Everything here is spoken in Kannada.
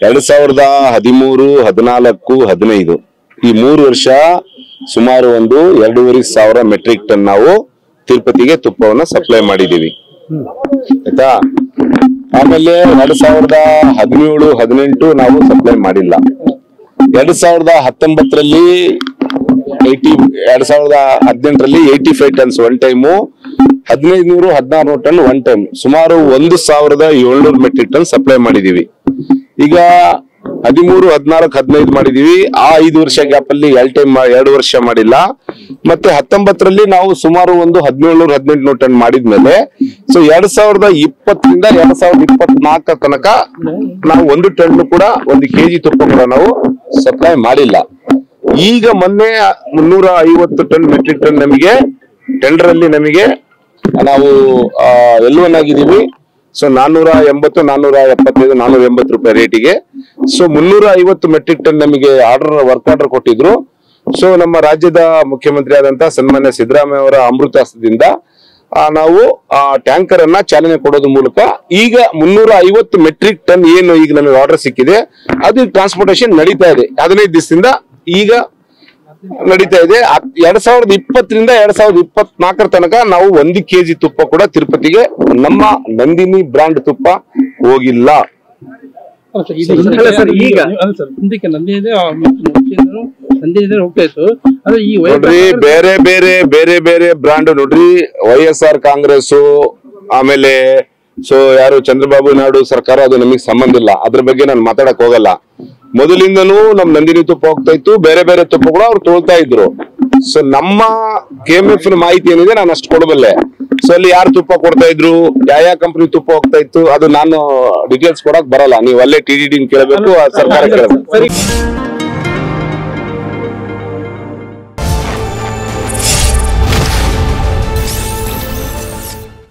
2013, 14, 15 ಈ 3 ವರ್ಷ ಸುಮಾರು ಒಂದು 2,500 ಮೆಟ್ರಿಕ್ ಟನ್ ನಾವು ತಿರುಪತಿಗೆ ತುಪ್ಪವನ್ನ ಸಪ್ಲೈ ಮಾಡಿದೀವಿ ಆಯ್ತಾ. ಆಮೇಲೆ 2017, 18 ನಾವು ಸಪ್ಲೈ ಮಾಡಿಲ್ಲ. 2019ರಲ್ಲಿ 2018ರಲ್ಲಿ 85 tons one time, 1500, 16 ton one time, ಸುಮಾರು 1,700 ಮೆಟ್ರಿಕ್ ಟನ್ ಸಪ್ಲೈ ಮಾಡಿದೀವಿ. ಈಗ 13, 14, 15 ಮಾಡಿದೀವಿ. ಆ 5 ವರ್ಷ ಗ್ಯಾಪ್ ಅಲ್ಲಿ 2 ವರ್ಷ ಮಾಡಿಲ್ಲ. ಮತ್ತೆ 19ರಲ್ಲಿ ನಾವು ಸುಮಾರು ಒಂದು 1700, 1800 ಟನ್ ಮಾಡಿದ್ಮೇಲೆ ಸೊ 2020ರಿಂದ 2024 ತನಕ ನಾವು 1 ಟನ್ ಕೂಡ 1 kg ತುಪ್ಪ ಕೂಡ ನಾವು ಸಪ್ಲೈ ಮಾಡಿಲ್ಲ. ಈಗ ಮೊನ್ನೆ 350 ಟನ್ ಮೆಟ್ರಿಕ್ ಟನ್ ನಮಗೆ ಟೆಂಡರ್ ಅಲ್ಲಿ ನಮಗೆ ನಾವು L1 ಆಗಿದ್ದೀವಿ. ಸೊ 480, 475, 480 ರೂಪಾಯಿ ರೇಟಿಗೆ. ಸೊ 350 ಮೆಟ್ರಿಕ್ ಟನ್ ನಮಗೆ ವರ್ಕ್ ಆರ್ಡರ್ ಕೊಟ್ಟಿದ್ರು. ಸೊ ನಮ್ಮ ರಾಜ್ಯದ ಮುಖ್ಯಮಂತ್ರಿ ಆದಂತಹ ಸನ್ಮಾನ್ಯ ಸಿದ್ದರಾಮಯ್ಯ ಅವರ ಅಮೃತಾಸ್ತ್ರದಿಂದ ನಾವು ಟ್ಯಾಂಕರ್ ಅನ್ನ ಚಾಲನೆ ಕೊಡೋದ್ರ ಮೂಲಕ ಈಗ 350 ಮೆಟ್ರಿಕ್ ಟನ್ ಏನು ಈಗ ನಮಗೆ ಆರ್ಡರ್ ಸಿಕ್ಕಿದೆ ಅದು ಟ್ರಾನ್ಸ್ಪೋರ್ಟೇಷನ್ ನಡೀತಾ ಇದೆ. 15 ದಿವಸದಿಂದ ಈಗ ನಡೀತಾ ಇದೆ. 2020ರಿಂದ 2024 ತನಕ ನಾವು 1 kg ತುಪ್ಪ ಕೂಡ ತಿರುಪತಿಗೆ ನಮ್ಮ ನಂದಿನಿ ಬ್ರಾಂಡ್ ತುಪ್ಪ ಹೋಗಿಲ್ಲ. ನೋಡ್ರಿ, ಬೇರೆ ಬೇರೆ ಬ್ರಾಂಡ್ ನೋಡ್ರಿ, YSR ಕಾಂಗ್ರೆಸ್, ಆಮೇಲೆ ಸೊ ಯಾರು ಚಂದ್ರಬಾಬು ನಾಯ್ಡು ಸರ್ಕಾರ, ಅದು ನಮಗೆ ಸಂಬಂಧ ಇಲ್ಲ. ಅದ್ರ ಬಗ್ಗೆ ನಾನು ಮಾತಾಡಕ್ ಹೋಗಲ್ಲ. ಮೊದಲಿಂದನೂ ನಮ್ ನಂದಿನಿ ತುಪ್ಪ ಹೋಗ್ತಾ ಇತ್ತು, ಬೇರೆ ಬೇರೆ ತುಪ್ಪಗಳು ಅವ್ರು ತೊಳ್ತಾ ಇದ್ರು. ಸೊ ನಮ್ಮ KMF ಮಾಹಿತಿ ಏನಿದೆ ನಾನು ಅಷ್ಟು ಕೊಡಬಲ್ಲೆ. ಸೊ ಅಲ್ಲಿ ಯಾರು ತುಪ್ಪ ಕೊಡ್ತಾ ಇದ್ರು, ಯಾವ ಕಂಪನಿ ತುಪ್ಪ ಹೋಗ್ತಾ ಇತ್ತು, ಅದು ನಾನು ಡೀಟೇಲ್ಸ್ ಕೊಡಕ್ ಬರಲ್ಲ. ನೀವು ಅಲ್ಲೇ TDD ಕೇಳಬೇಕು, ಸರ್ಕಾರ ಕೇಳಬೇಕು.